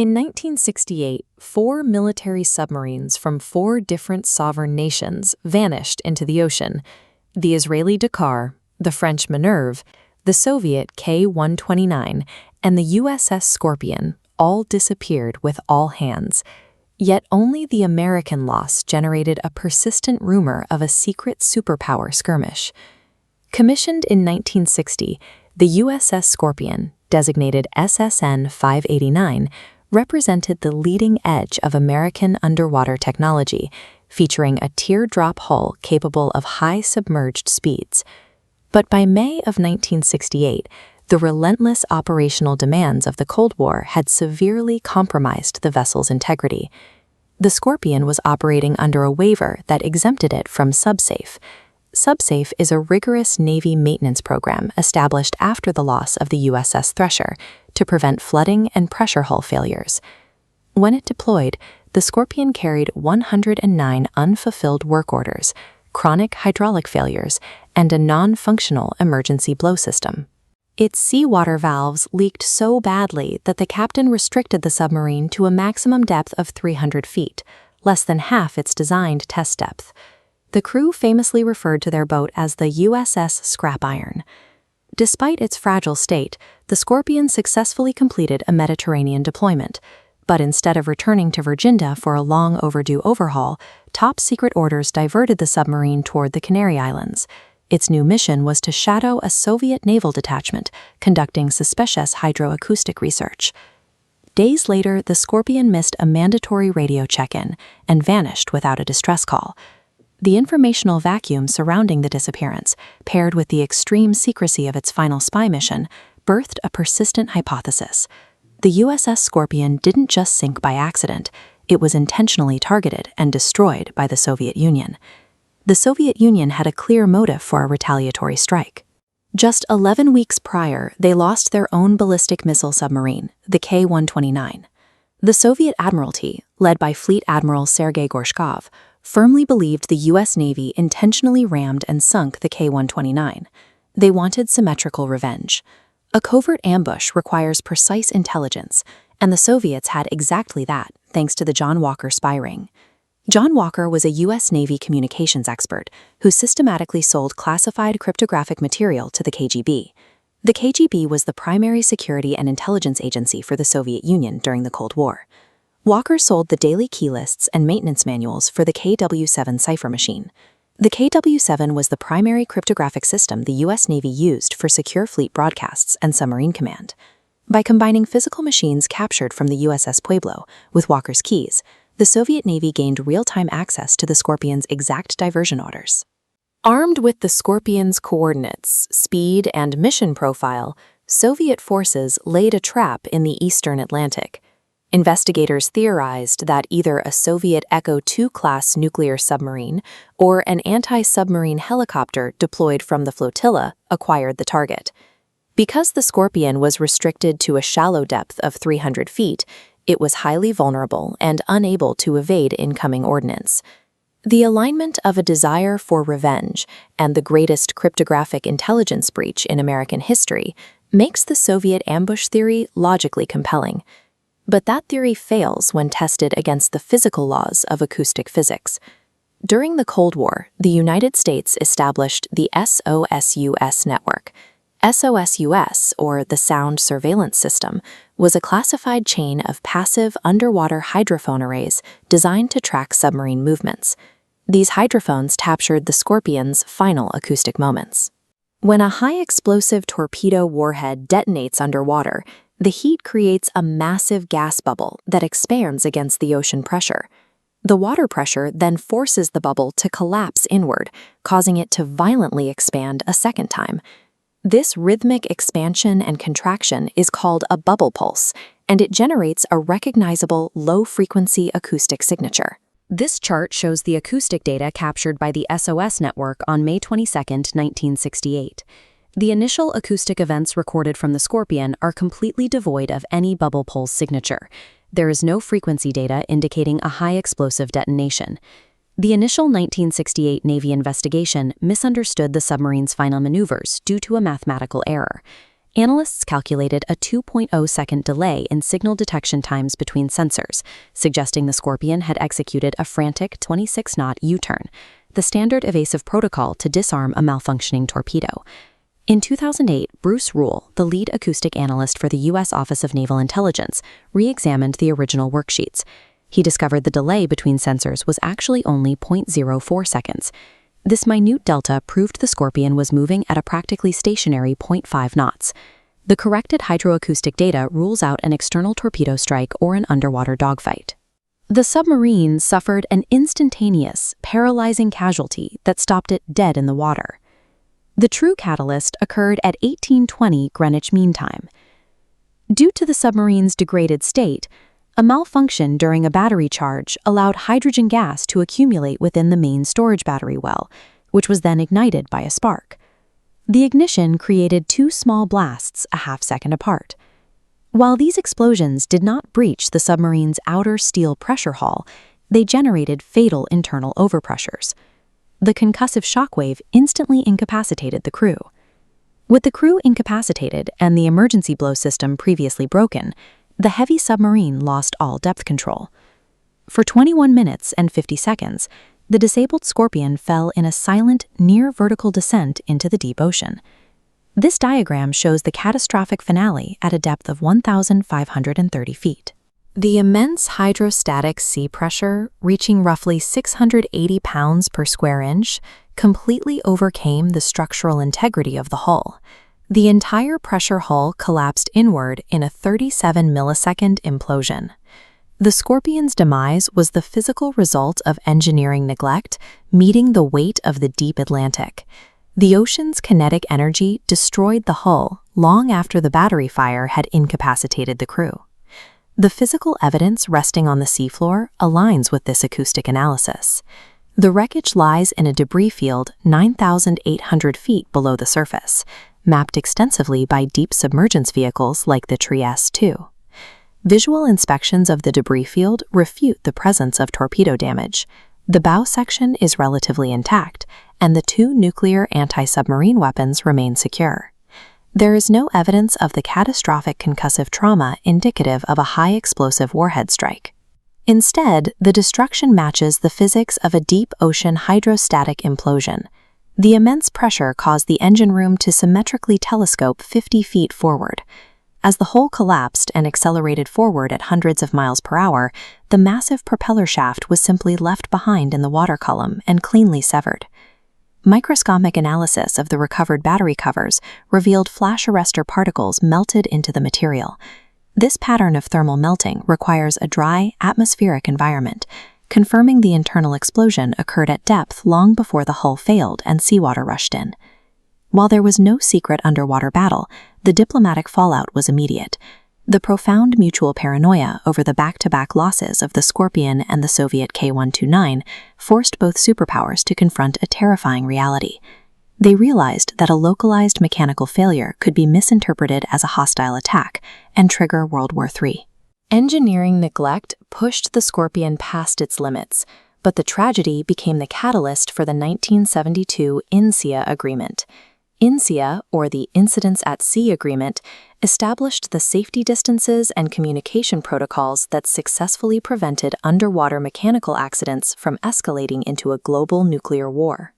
In 1968, 4 military submarines from 4 different sovereign nations vanished into the ocean: the Israeli Dakar, the French Minerve, the Soviet K-129, and the USS Scorpion all disappeared with all hands. Yet only the American loss generated a persistent rumor of a secret superpower skirmish. Commissioned in 1960, the USS Scorpion, designated SSN 589, represented the leading edge of American underwater technology, featuring a teardrop hull capable of high submerged speeds. But by May of 1968, the relentless operational demands of the Cold War had severely compromised the vessel's integrity. The Scorpion was operating under a waiver that exempted it from SubSafe. SubSafe is a rigorous Navy maintenance program established after the loss of the USS Thresher to prevent flooding and pressure hull failures. When it deployed, the Scorpion carried 109 unfulfilled work orders, chronic hydraulic failures, and a non-functional emergency blow system. Its seawater valves leaked so badly that the captain restricted the submarine to a maximum depth of 300 feet, less than half its designed test depth. The crew famously referred to their boat as the USS Scrap Iron. Despite its fragile state, the Scorpion successfully completed a Mediterranean deployment. But instead of returning to Virginia for a long overdue overhaul, top-secret orders diverted the submarine toward the Canary Islands. Its new mission was to shadow a Soviet naval detachment conducting suspicious hydroacoustic research. Days later, the Scorpion missed a mandatory radio check-in and vanished without a distress call. The informational vacuum surrounding the disappearance, paired with the extreme secrecy of its final spy mission, birthed a persistent hypothesis. The USS Scorpion didn't just sink by accident, it was intentionally targeted and destroyed by the Soviet Union. The Soviet Union had a clear motive for a retaliatory strike. Just 11 weeks prior, they lost their own ballistic missile submarine, the K-129. The Soviet Admiralty, led by Fleet Admiral Sergei Gorshkov, firmly believed the U.S. Navy intentionally rammed and sunk the K-129. They wanted symmetrical revenge. A covert ambush requires precise intelligence, and the Soviets had exactly that, thanks to the John Walker spy ring. John Walker was a U.S. Navy communications expert who systematically sold classified cryptographic material to the KGB. The KGB was the primary security and intelligence agency for the Soviet Union during the Cold War. Walker sold the daily key lists and maintenance manuals for the KW-7 cipher machine. The KW-7 was the primary cryptographic system the U.S. Navy used for secure fleet broadcasts and submarine command. By combining physical machines captured from the USS Pueblo with Walker's keys, the Soviet Navy gained real-time access to the Scorpion's exact diversion orders. Armed with the Scorpion's coordinates, speed, and mission profile, Soviet forces laid a trap in the eastern Atlantic. Investigators theorized that either a Soviet Echo-2 class nuclear submarine or an anti-submarine helicopter deployed from the flotilla acquired the target. Because the Scorpion was restricted to a shallow depth of 300 feet, it was highly vulnerable and unable to evade incoming ordnance. The alignment of a desire for revenge and the greatest cryptographic intelligence breach in American history makes the Soviet ambush theory logically compelling. But that theory fails when tested against the physical laws of acoustic physics. During the Cold War, the United States established the SOSUS network. SOSUS, or the Sound Surveillance System, was a classified chain of passive underwater hydrophone arrays designed to track submarine movements. These hydrophones captured the Scorpion's final acoustic moments. When a high-explosive torpedo warhead detonates underwater, the heat creates a massive gas bubble that expands against the ocean pressure. The water pressure then forces the bubble to collapse inward, causing it to violently expand a second time. This rhythmic expansion and contraction is called a bubble pulse, and it generates a recognizable low-frequency acoustic signature. This chart shows the acoustic data captured by the SOS network on May 22, 1968. The initial acoustic events recorded from the Scorpion are completely devoid of any bubble pulse signature. There is no frequency data indicating a high explosive detonation. The initial 1968 Navy investigation misunderstood the submarine's final maneuvers due to a mathematical error. Analysts calculated a 2.0-second delay in signal detection times between sensors, suggesting the Scorpion had executed a frantic 26-knot U-turn, the standard evasive protocol to disarm a malfunctioning torpedo. In 2008, Bruce Rule, the lead acoustic analyst for the U.S. Office of Naval Intelligence, re-examined the original worksheets. He discovered the delay between sensors was actually only 0.04 seconds. This minute delta proved the Scorpion was moving at a practically stationary 0.5 knots. The corrected hydroacoustic data rules out an external torpedo strike or an underwater dogfight. The submarine suffered an instantaneous, paralyzing casualty that stopped it dead in the water. The true catalyst occurred at 1820 Greenwich Mean Time. Due to the submarine's degraded state, a malfunction during a battery charge allowed hydrogen gas to accumulate within the main storage battery well, which was then ignited by a spark. The ignition created two small blasts a half-second apart. While these explosions did not breach the submarine's outer steel pressure hull, they generated fatal internal overpressures. The concussive shockwave instantly incapacitated the crew. With the crew incapacitated and the emergency blow system previously broken, the heavy submarine lost all depth control. For 21 minutes and 50 seconds, the disabled Scorpion fell in a silent, near-vertical descent into the deep ocean. This diagram shows the catastrophic finale at a depth of 1,530 feet. The immense hydrostatic sea pressure, reaching roughly 680 pounds per square inch, completely overcame the structural integrity of the hull. The entire pressure hull collapsed inward in a 37-millisecond implosion. The Scorpion's demise was the physical result of engineering neglect meeting the weight of the deep Atlantic. The ocean's kinetic energy destroyed the hull long after the battery fire had incapacitated the crew. The physical evidence resting on the seafloor aligns with this acoustic analysis. The wreckage lies in a debris field 9,800 feet below the surface, mapped extensively by deep submergence vehicles like the Trieste-2. Visual inspections of the debris field refute the presence of torpedo damage. The bow section is relatively intact, and the two nuclear anti-submarine weapons remain secure. There is no evidence of the catastrophic concussive trauma indicative of a high-explosive warhead strike. Instead, the destruction matches the physics of a deep ocean hydrostatic implosion. The immense pressure caused the engine room to symmetrically telescope 50 feet forward. As the hull collapsed and accelerated forward at hundreds of miles per hour, the massive propeller shaft was simply left behind in the water column and cleanly severed. Microscopic analysis of the recovered battery covers revealed flash arrestor particles melted into the material. This pattern of thermal melting requires a dry, atmospheric environment, confirming the internal explosion occurred at depth long before the hull failed and seawater rushed in. While there was no secret underwater battle, the diplomatic fallout was immediate. The profound mutual paranoia over the back-to-back losses of the Scorpion and the Soviet K-129 forced both superpowers to confront a terrifying reality. They realized that a localized mechanical failure could be misinterpreted as a hostile attack and trigger World War III. Engineering neglect pushed the Scorpion past its limits, but the tragedy became the catalyst for the 1972 INSEA Agreement. INSEA, or the Incidents at Sea Agreement, established the safety distances and communication protocols that successfully prevented underwater mechanical accidents from escalating into a global nuclear war.